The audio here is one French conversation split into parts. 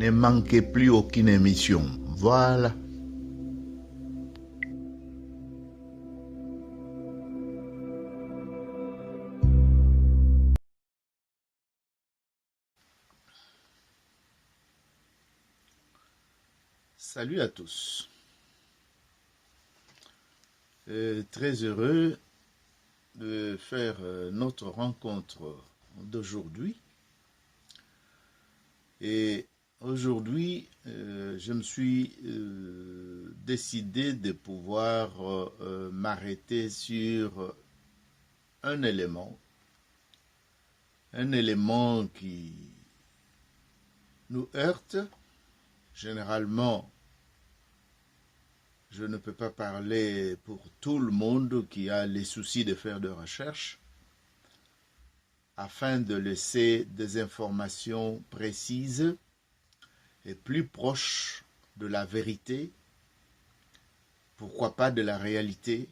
Ne manquez plus aucune émission. Voilà. Salut à tous. Très heureux de faire notre rencontre d'aujourd'hui. Et aujourd'hui, je me suis décidé de pouvoir m'arrêter sur un élément qui nous heurte. Généralement, je ne peux pas parler pour tout le monde qui a les soucis de faire de recherche, afin de laisser des informations précises et plus proches de la vérité, pourquoi pas de la réalité,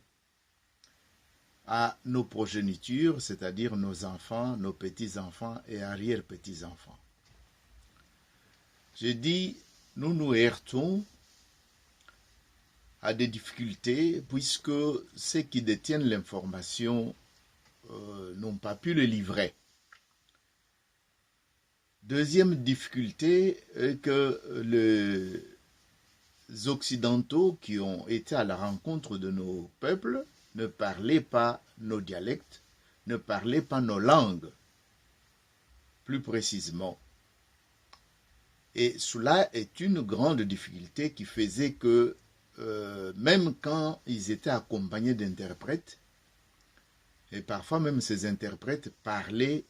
à nos progénitures, c'est-à-dire nos enfants, nos petits-enfants et arrière-petits-enfants. J'ai dit, nous nous heurtons à des difficultés puisque ceux qui détiennent l'information n'ont pas pu le livrer. Deuxième difficulté est que les Occidentaux qui ont été à la rencontre de nos peuples ne parlaient pas nos dialectes, ne parlaient pas nos langues, plus précisément. Et cela est une grande difficulté qui faisait que même quand ils étaient accompagnés d'interprètes, et parfois même ces interprètes parlaient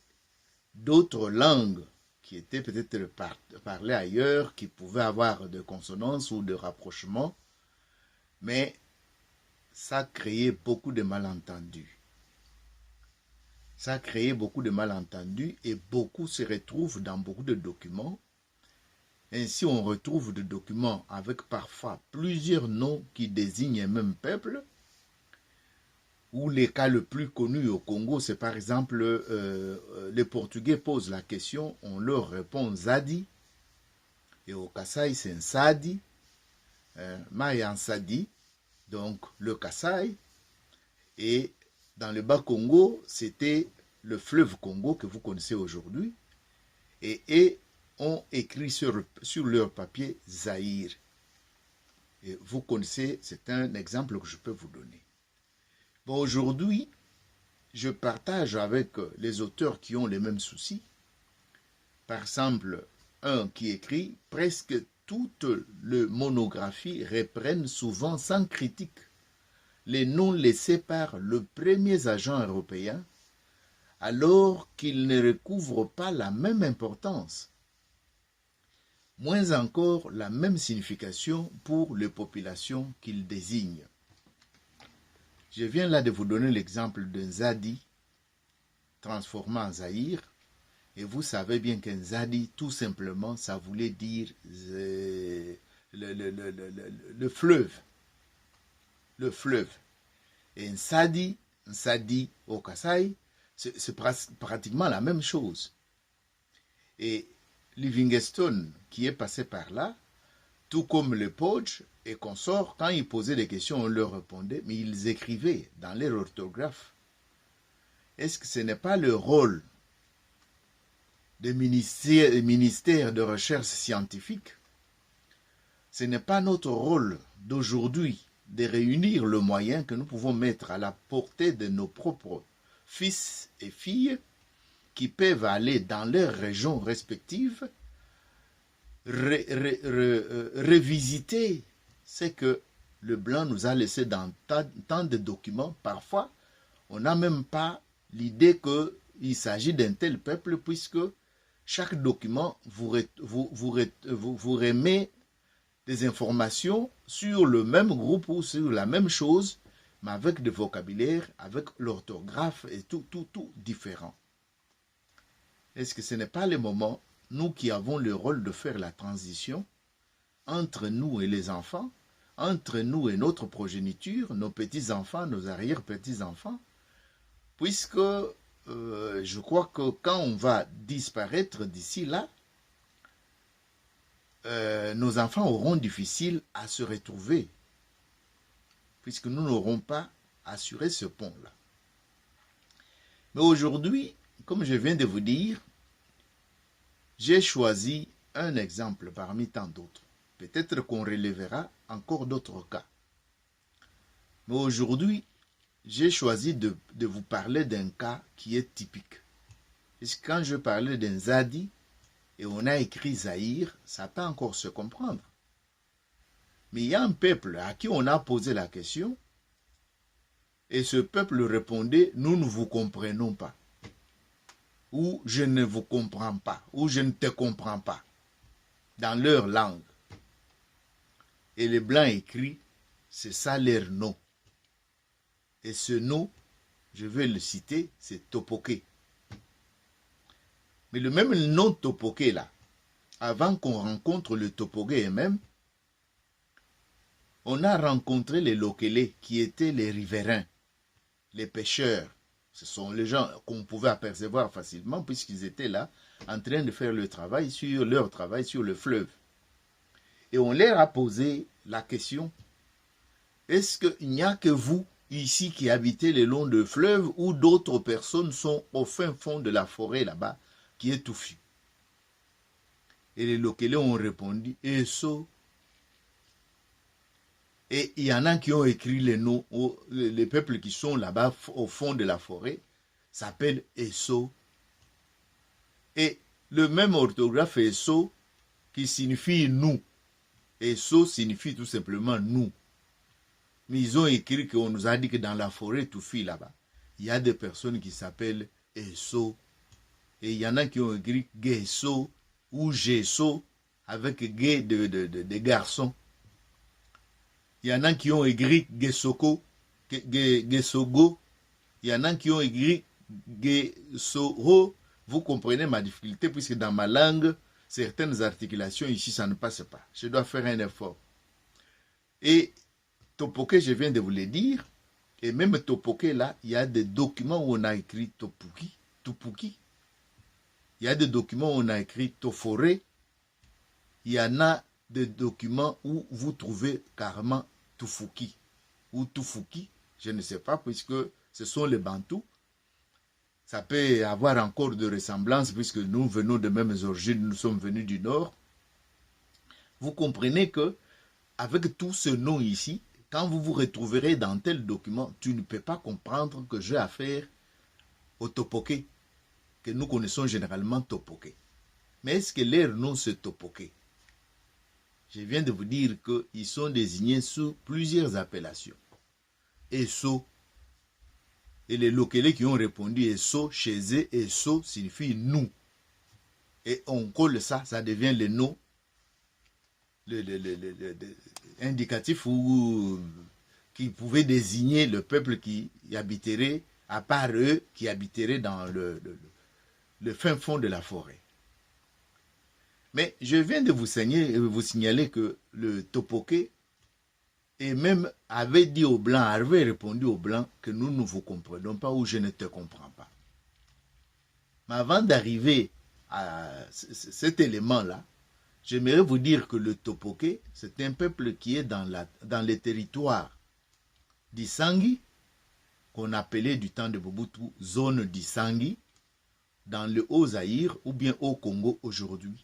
d'autres langues qui étaient peut-être parlées ailleurs, qui pouvaient avoir de consonances ou de rapprochements, mais ça créait beaucoup de malentendus. Ça créait beaucoup de malentendus et beaucoup se retrouvent dans beaucoup de documents. Ainsi, on retrouve des documents avec parfois plusieurs noms qui désignent un même peuple, ou les cas le plus connu au Congo, c'est par exemple, les Portugais posent la question, on leur répond Zadi, et au Kasaï c'est Nsadi, Maya Nsadi, donc le Kasaï, et dans le Bas-Congo, c'était le fleuve Congo que vous connaissez aujourd'hui, et ont écrit sur leur papier Zaïre. Et vous connaissez, c'est un exemple que je peux vous donner. Bon, aujourd'hui, je partage avec les auteurs qui ont les mêmes soucis. Par exemple, un qui écrit « Presque toutes les monographies reprennent souvent sans critique les noms laissés par le premier agent européen, alors qu'ils ne recouvrent pas la même importance, moins encore la même signification pour les populations qu'ils désignent. » Je viens là de vous donner l'exemple d'un Zadi transformé en Zaïre, et vous savez bien qu'un Zadi, tout simplement, ça voulait dire le fleuve. Le fleuve. Et un Sadi au Kasaï, c'est pratiquement la même chose. Et Livingstone, qui est passé par là, tout comme les Podge et consorts, quand ils posaient des questions, on leur répondait, mais ils écrivaient dans leur orthographe. Est-ce que ce n'est pas le rôle des ministères de recherche scientifique? Ce n'est pas notre rôle d'aujourd'hui de réunir le moyen que nous pouvons mettre à la portée de nos propres fils et filles qui peuvent aller dans leurs régions respectives revisiter ce que le blanc nous a laissé dans tant de documents. Parfois, on n'a même pas l'idée qu'il s'agit d'un tel peuple, puisque chaque document vous remet des informations sur le même groupe ou sur la même chose, mais avec des vocabulaires, avec l'orthographe et tout différent. Est-ce que ce n'est pas le moment, nous qui avons le rôle de faire la transition entre nous et les enfants, entre nous et notre progéniture, nos petits-enfants, nos arrière-petits-enfants, puisque je crois que quand on va disparaître d'ici là, nos enfants auront difficile à se retrouver, puisque nous n'aurons pas assuré ce pont-là. Mais aujourd'hui, comme je viens de vous dire, j'ai choisi un exemple parmi tant d'autres. Peut-être qu'on relèvera encore d'autres cas. Mais aujourd'hui, j'ai choisi de vous parler d'un cas qui est typique. Puisque quand je parlais d'un Zadi, et on a écrit Zaïre, ça peut encore se comprendre. Mais il y a un peuple à qui on a posé la question, et ce peuple répondait, nous ne vous comprenons pas. Ou je ne vous comprends pas, ou je ne te comprends pas, dans leur langue. Et les Blancs écrits, c'est ça leur nom. Et ce nom, je vais le citer, c'est Topoké. Mais le même nom Topoké là, avant qu'on rencontre le Topoké même, on a rencontré les Lokélé qui étaient les riverains, les pêcheurs. Ce sont les gens qu'on pouvait apercevoir facilement puisqu'ils étaient là en train de faire leur travail sur le fleuve. Et on leur a posé la question, est-ce qu'il n'y a que vous ici qui habitez le long du fleuve ou d'autres personnes sont au fin fond de la forêt là-bas qui est touffue? Et les Lokélé ont répondu, Eso. Et il y en a qui ont écrit les noms, les peuples qui sont là-bas au fond de la forêt s'appellent Eso. Et le même orthographe Eso qui signifie nous. Eso signifie tout simplement nous. Mais ils ont écrit qu'on nous a dit que dans la forêt touffue là-bas, il y a des personnes qui s'appellent Eso. Et il y en a qui ont écrit Gesso ou Gesso avec Ge de garçon. Il y en a qui ont écrit Gesoko, Gesogo. Il y en a qui ont écrit Gesoro. Vous comprenez ma difficulté puisque dans ma langue, certaines articulations ici, ça ne passe pas. Je dois faire un effort. Et Topoké, je viens de vous le dire. Et même Topoké, là, il y a des documents où on a écrit Tupuki. Il y a des documents où on a écrit Toforé. Il y en a des documents où vous trouvez carrément Tufuki ou Tufuki, je ne sais pas, puisque ce sont les Bantous. Ça peut avoir encore de ressemblances, puisque nous venons de mêmes origines, nous sommes venus du Nord. Vous comprenez que, avec tout ce nom ici, quand vous vous retrouverez dans tel document, tu ne peux pas comprendre que j'ai affaire au Topoké, que nous connaissons généralement Topoké. Mais est-ce que leur nom c'est Topoké? Je viens de vous dire qu'ils sont désignés sous plusieurs appellations. Eso. Et les Lokélé qui ont répondu Eso, chez eux, Eso signifie nous. Et on colle ça, ça devient le nom indicatif ou qui pouvait désigner le peuple qui habiterait, à part eux, qui habiterait dans le fin fond de la forêt. Mais je viens de vous signaler que le Topoké et même avait dit aux Blancs, avait répondu aux Blancs que nous ne vous comprenons pas ou je ne te comprends pas. Mais avant d'arriver à cet élément-là, j'aimerais vous dire que le Topoké, c'est un peuple qui est dans les territoires d'Issangi, qu'on appelait du temps de Mobutu zone d'Issangi, dans le Haut-Zaïre ou bien au Congo aujourd'hui.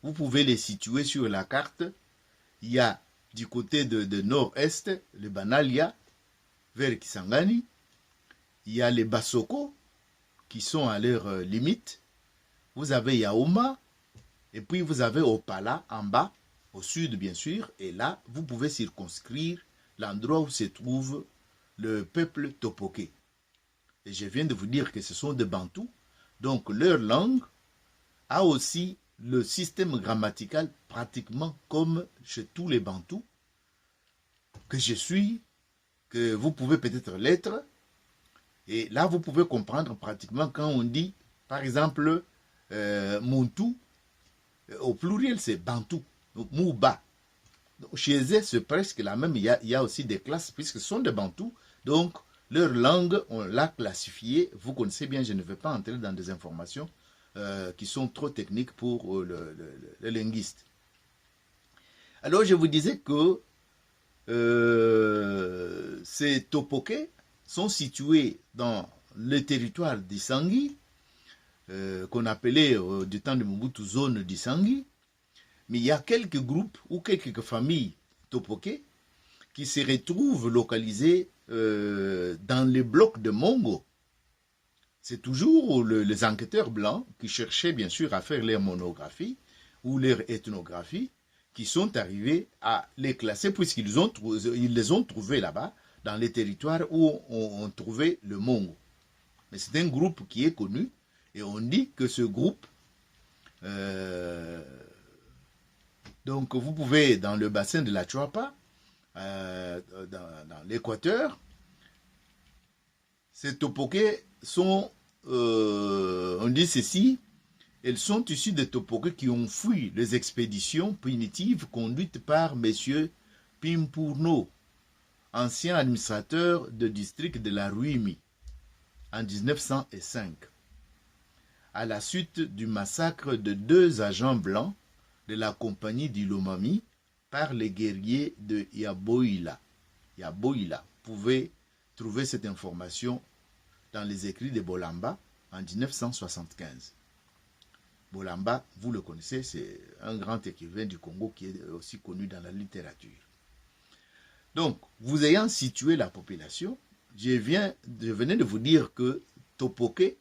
Vous pouvez les situer sur la carte. Il y a du côté de nord-est, le Banalia, vers Kisangani. Il y a les Basoko, qui sont à leur limite. Vous avez Yaoma, et puis vous avez Opala en bas, au sud bien sûr. Et là, vous pouvez circonscrire l'endroit où se trouve le peuple Topoké. Et je viens de vous dire que ce sont des Bantous. Donc leur langue a aussi le système grammatical pratiquement comme chez tous les Bantous, que je suis, que vous pouvez peut-être l'être. Et là, vous pouvez comprendre pratiquement quand on dit, par exemple, Muntu, au pluriel, c'est Bantou, donc Mouba. Donc, chez eux, c'est presque la même. Il y a aussi des classes, puisque ce sont des Bantous. Donc, leur langue, on l'a classifiée. Vous connaissez bien, je ne vais pas entrer dans des informations qui sont trop techniques pour le linguiste. Alors je vous disais que ces topoké sont situés dans le territoire d'Issangui, qu'on appelait du temps de Mobutu zone d'Issangui, mais il y a quelques groupes ou quelques familles topoké qui se retrouvent localisées dans les blocs de Mongo. C'est toujours les enquêteurs blancs qui cherchaient bien sûr à faire leur monographie ou leur ethnographie qui sont arrivés à les classer puisqu'ils les ont trouvés là-bas dans les territoires où on trouvait le Mongo. Mais c'est un groupe qui est connu et on dit que ce groupe, donc vous pouvez dans le bassin de la Chuapa, dans l'Équateur, ces topoké sont, on dit ceci, elles sont issues des topoké qui ont fui les expéditions punitives conduites par M. Pimpurno, ancien administrateur de district de la Ruimi, en 1905, à la suite du massacre de 2 agents blancs de la compagnie d'Ilomami par les guerriers de Yaboïla. Yaboïla. Vous pouvez trouver cette information dans les écrits de Bolamba en 1975. Bolamba, vous le connaissez, c'est un grand écrivain du Congo qui est aussi connu dans la littérature. Donc, vous ayant situé la population, je venais de vous dire que topoké,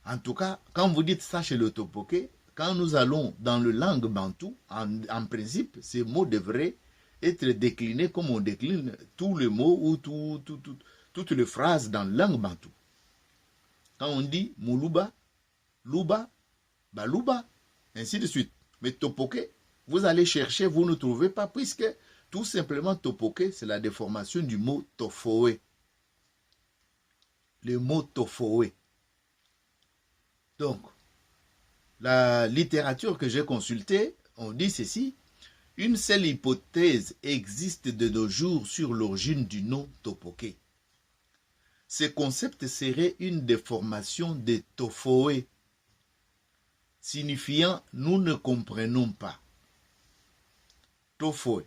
en tout cas, quand vous dites ça chez le topoké, quand nous allons dans le langue bantou, en principe, ces mots devraient être déclinés comme on décline tous les mots ou toutes les phrases dans la langue bantou. Quand on dit Moulouba, Louba, Balouba, ainsi de suite. Mais topoké, vous allez chercher, vous ne trouvez pas, puisque tout simplement topoké, c'est la déformation du mot tofoé. Le mot tofoé. Donc, la littérature que j'ai consultée, on dit ceci, une seule hypothèse existe de nos jours sur l'origine du nom topoké. Ce concept serait une déformation de tofoé, signifiant nous ne comprenons pas. Tofoé.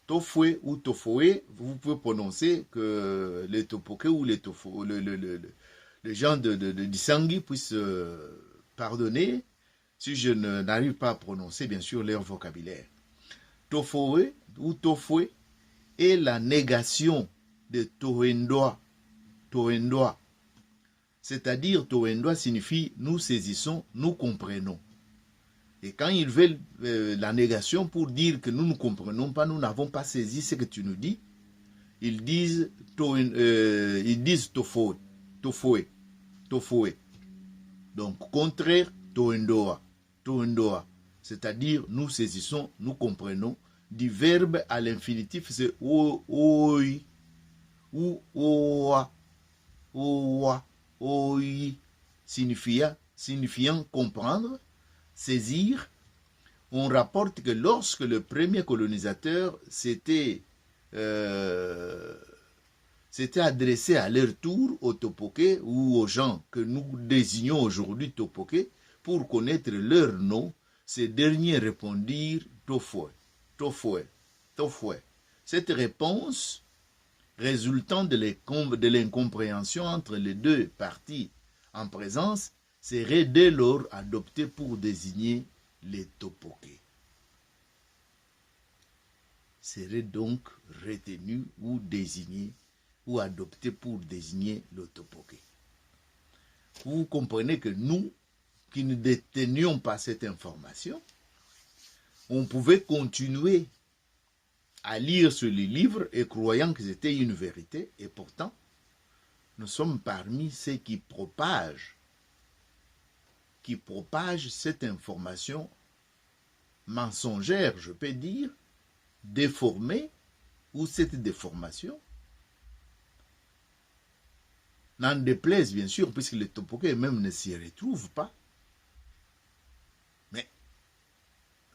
Tofoé ou tofoé, vous pouvez prononcer que les topoké ou les gens d'Issangui puissent pardonner si je n'arrive pas à prononcer bien sûr leur vocabulaire. Tofoé ou tofoué est la négation de tohendoa. Tohendoa. C'est-à-dire tohendoa signifie nous saisissons, nous comprenons. Et quand ils veulent la négation pour dire que nous ne comprenons pas, nous n'avons pas saisi ce que tu nous dis, ils disent tofoué, tofoué, tofoué. Donc contraire tohendoa, tohendoa, c'est-à-dire nous saisissons, nous comprenons. Du verbe à l'infinitif, c'est oi ou oa, oa, oi, signifiant comprendre, saisir. On rapporte que lorsque le premier colonisateur s'était adressé à leur tour aux topoké ou aux gens que nous désignons aujourd'hui topoké pour connaître leur nom, ces derniers répondirent tofoué, tofoué, tofoué. Cette réponse, résultant de l'incompréhension entre les deux parties en présence, serait dès lors adoptée pour désigner les topoké. Serait donc retenu ou désigné ou adopté pour désigner le topoké. Vous comprenez que nous, qui ne détenions pas cette information, on pouvait continuer à lire sur les livres et croyant que c'était une vérité, et pourtant, nous sommes parmi ceux qui propagent cette information mensongère, je peux dire, déformée, ou cette déformation n'en déplaise bien sûr, puisque les topoké même ne s'y retrouvent pas. Mais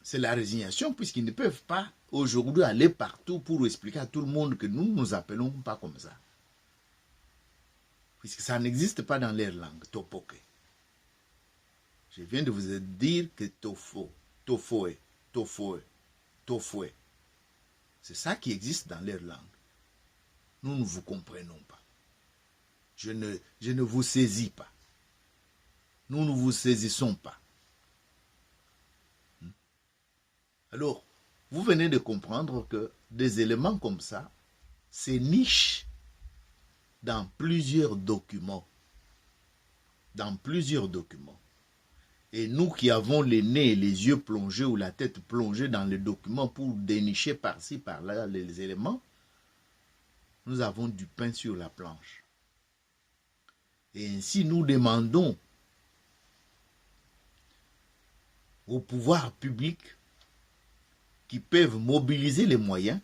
c'est la résignation, puisqu'ils ne peuvent pas aujourd'hui aller partout pour expliquer à tout le monde que nous ne nous appelons pas comme ça. Puisque ça n'existe pas dans leur langue, topoké. Je viens de vous dire que tofoé, tofoé, tofoé. Tofoué. C'est ça qui existe dans leur langue. Nous ne vous comprenons pas. Je ne vous saisis pas. Nous ne vous saisissons pas. Alors, vous venez de comprendre que des éléments comme ça, c'est niche dans plusieurs documents. Dans plusieurs documents. Et nous qui avons les nez et les yeux plongés ou la tête plongée dans les documents pour dénicher par-ci, par-là les éléments, nous avons du pain sur la planche. Et ainsi nous demandons au pouvoir public qui peuvent mobiliser les moyens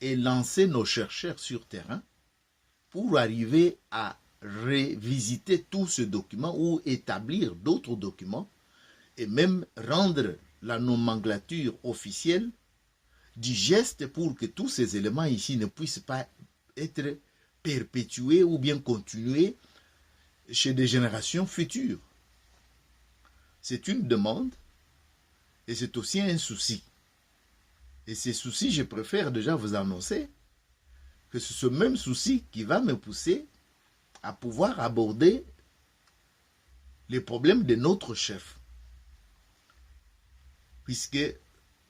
et lancer nos chercheurs sur terrain pour arriver à revisiter tout ce document ou établir d'autres documents et même rendre la nomenclature officielle digeste pour que tous ces éléments ici ne puissent pas être perpétués ou bien continués chez des générations futures. C'est une demande et c'est aussi un souci. Et ces soucis, je préfère déjà vous annoncer que c'est ce même souci qui va me pousser à pouvoir aborder les problèmes de notre chef. Puisque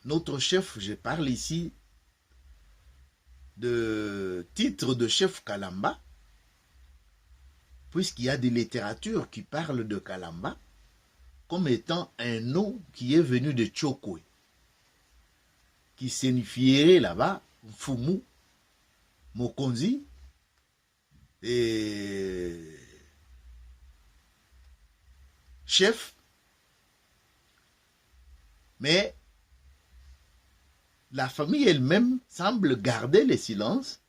notre chef, je parle ici de titre de chef Kalamba, puisqu'il y a des littératures qui parlent de Kalamba comme étant un nom qui est venu de Tchokwe, qui signifierait là-bas Fumu, Mokonzi, et chef, mais la famille elle-même semble garder les silences,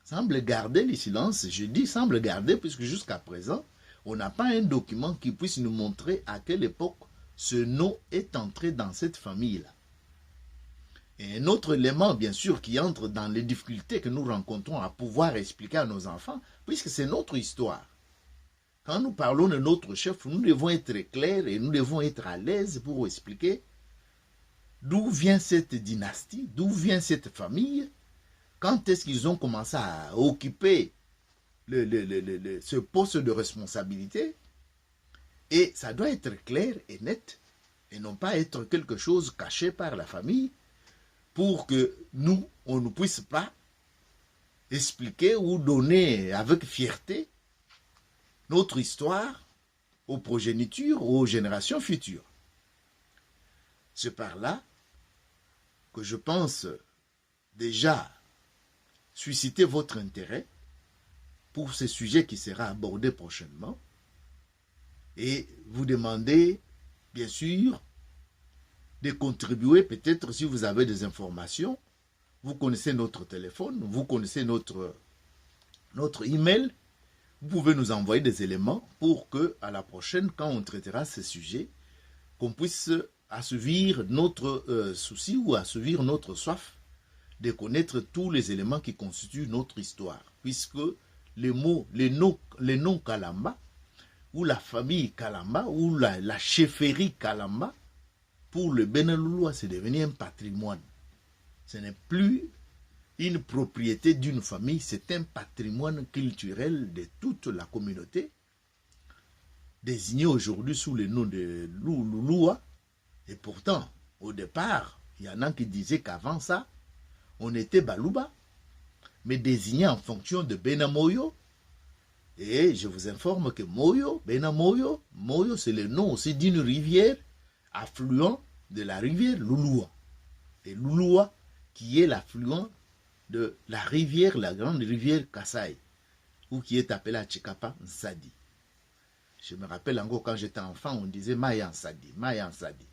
je dis semble garder, puisque jusqu'à présent, on n'a pas un document qui puisse nous montrer à quelle époque ce nom est entré dans cette famille-là. Et un autre élément, bien sûr, qui entre dans les difficultés que nous rencontrons à pouvoir expliquer à nos enfants, puisque c'est notre histoire. Quand nous parlons de notre chef, nous devons être clairs et nous devons être à l'aise pour expliquer d'où vient cette dynastie, d'où vient cette famille, quand est-ce qu'ils ont commencé à occuper ce poste de responsabilité. Et ça doit être clair et net, et non pas être quelque chose caché par la famille, pour que nous, on ne puisse pas expliquer ou donner avec fierté notre histoire aux progénitures, aux générations futures. C'est par là que je pense déjà susciter votre intérêt pour ce sujet qui sera abordé prochainement et vous demander, bien sûr, de contribuer, peut-être si vous avez des informations. Vous connaissez notre téléphone, vous connaissez notre email. Vous pouvez nous envoyer des éléments pour que, à la prochaine, quand on traitera ces sujets, qu'on puisse assouvir notre souci ou assouvir notre soif de connaître tous les éléments qui constituent notre histoire. Puisque les noms Kalamba, ou la famille Kalamba, ou la chefferie Kalamba, pour le Bénin-Loulois, c'est devenu un patrimoine. Ce n'est plus une propriété d'une famille, c'est un patrimoine culturel de toute la communauté, désigné aujourd'hui sous le nom de Louloua. Et pourtant, au départ, il y en a qui disaient qu'avant ça, on était Balouba, mais désigné en fonction de Benamoyo. Et je vous informe que Benamoyo, Moyo, c'est le nom aussi d'une rivière affluent de la rivière Louloua. Et Louloua, qui est l'affluent de la rivière, la grande rivière Kasaï, ou qui est appelée à Tchikapa Nsadi. Je me rappelle encore quand j'étais enfant, on disait Maya Nsadi, Maya Nsadi.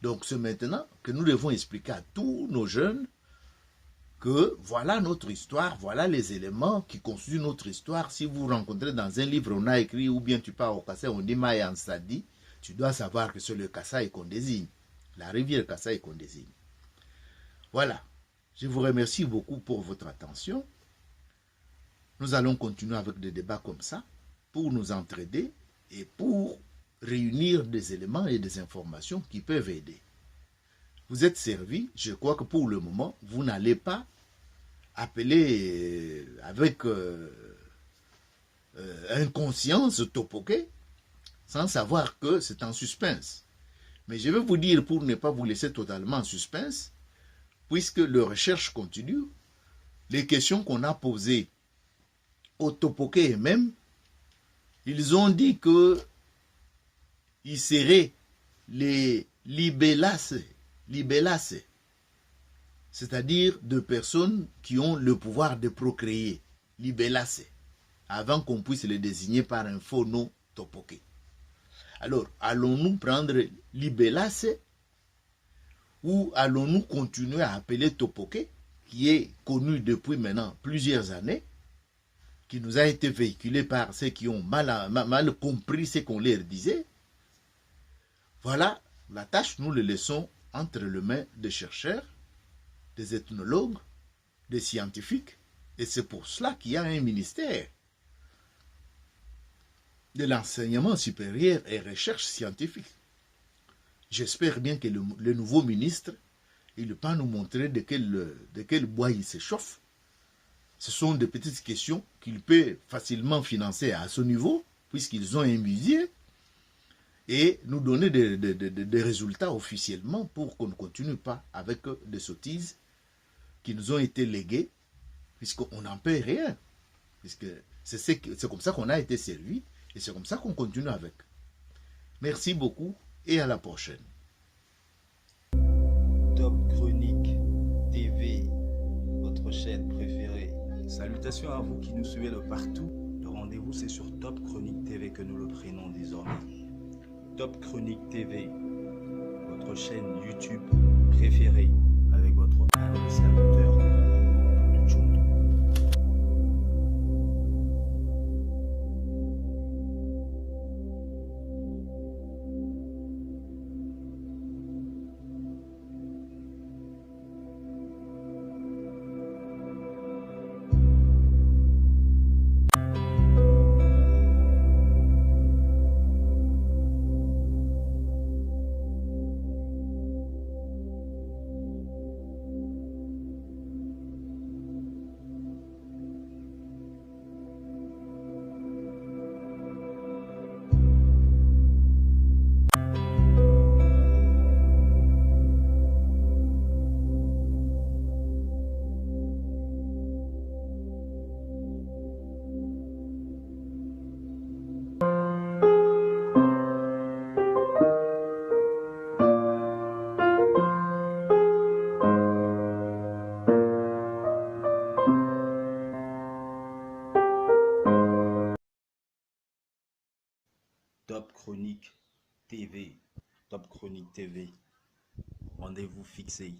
Donc c'est maintenant que nous devons expliquer à tous nos jeunes que voilà notre histoire, voilà les éléments qui constituent notre histoire. Si vous rencontrez dans un livre, on a écrit, ou bien tu pars au Kasaï, on dit Maya Nsadi, tu dois savoir que c'est le Kasaï qu'on désigne, la rivière Kasaï qu'on désigne. Voilà, je vous remercie beaucoup pour votre attention. Nous allons continuer avec des débats comme ça pour nous entraider et pour réunir des éléments et des informations qui peuvent aider. vous êtes servi. Je crois que pour le moment, vous n'allez pas appeler avec inconscience Topoké sans savoir que c'est en suspense. Mais je vais vous dire, pour ne pas vous laisser totalement en suspense, puisque les recherches continuent, les questions qu'on a posées aux Topoké eux-mêmes, ils ont dit que ils seraient les libélaces, c'est-à-dire de personnes qui ont le pouvoir de procréer, libélaces, avant qu'on puisse les désigner par un faux nom Topoké. Alors, allons-nous prendre libélaces ou allons-nous continuer à appeler Topoké, qui est connu depuis maintenant plusieurs années, qui nous a été véhiculé par ceux qui ont mal compris ce qu'on leur disait? Voilà, la tâche, nous le laissons entre les mains des chercheurs, des ethnologues, des scientifiques, et c'est pour cela qu'il y a un ministère de l'enseignement supérieur et recherche scientifique. J'espère bien que le nouveau ministre, il va nous montrer de quel bois il s'échauffe. Ce sont des petites questions qu'il peut facilement financer à ce niveau, puisqu'ils ont un budget, et nous donner des résultats officiellement pour qu'on ne continue pas avec des sottises qui nous ont été léguées, puisqu'on n'en paie rien. Puisque c'est comme ça qu'on a été servi, et c'est comme ça qu'on continue avec. Merci beaucoup, et à la prochaine. Top Chronique TV, votre chaîne préférée. Salutations à vous qui nous suivez de partout. Le rendez-vous, c'est sur Top Chronique TV que nous le prenons désormais. Top Chronique TV, votre chaîne YouTube préférée, avec votre humble serviteur, Dr. Chundu. Top Chronique TV, Top Chronique TV, rendez-vous fixé.